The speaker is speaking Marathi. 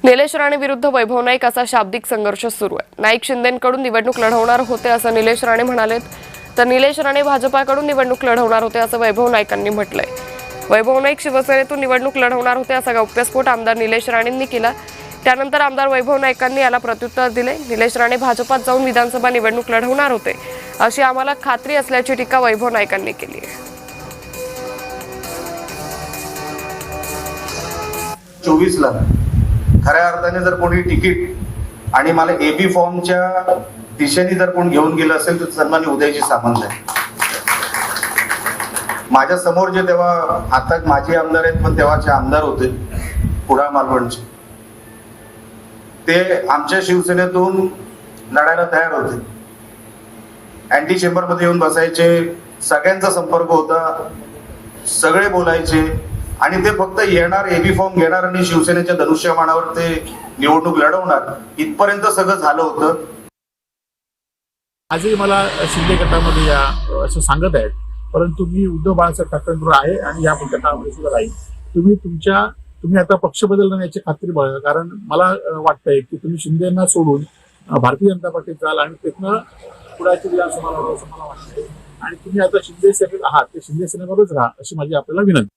निलेश राणे विरुद्ध वैभव नाईक असा शाब्दिक संघर्ष सुरू आहे। नाईक शिंदेंकडून निवडणूक लढवणार होते असं निलेश राणे म्हणालेत, तर निलेश राणे भाजपाकडून निवडणूक लढवणार होते असं वैभव नाईकांनी म्हटलंय। वैभव नाईक शिवसेनेतून निवडणूक लढवणार होते असा गौप्यस्फोट आमदार निलेश राणेंनी केला। त्यानंतर आमदार वैभव नाईकांनी याला प्रत्युत्तर दिले। निलेश राणे भाजपात जाऊन विधानसभा निवडणूक लढवणार होते अशी आम्हाला खात्री असल्याची टीका वैभव नाईकांनी केली आहे। 24 ला खऱ्या अर्थाने जर कोणी तिकीट आणि मला एबी फॉर्मच्या दिशेने जर कोण घेऊन गेलं असेल तर सन्माननीय उदयजी सामंत आहे। माझ्या समोर जे तेव्हा आता माजी आमदार आहेत पण तेव्हाचे आमदार होते कुडाळ मालवणचे, ते आमच्या शिवसेनेतून लढायला तयार होते। अँटी चेंबर मध्ये येऊन बसायचे, सगळ्यांचा संपर्क होता, सगळे बोलायचे आणि ते फक्त येणार, एबी फॉर्म घेणार आणि शिवसेनेच्या धनुष्यबाणावर ते निवडणूक लढवणार इथपर्यंत सगळं झालं होतं। आजही मला शिंदे गटामध्ये या असं सांगत आहेत, परंतु मी उद्धव बाळासाहेब ठाकरेंबरोबर आहे आणि या गटामध्ये सुद्धा राहील। तुम्ही आता पक्ष बदलणार याची खात्री बाळगा, कारण मला वाटतंय की तुम्ही शिंदेना सोडून भारतीय जनता पार्टीत जाल आणि तिथनं पुढाची विधानसभा लढवा असं मला वाटतंय आणि तुम्ही आता शिंदे सेनेत आहात, ते शिंदे सेनेबरोबरच राहा अशी माझी आपल्याला विनंती।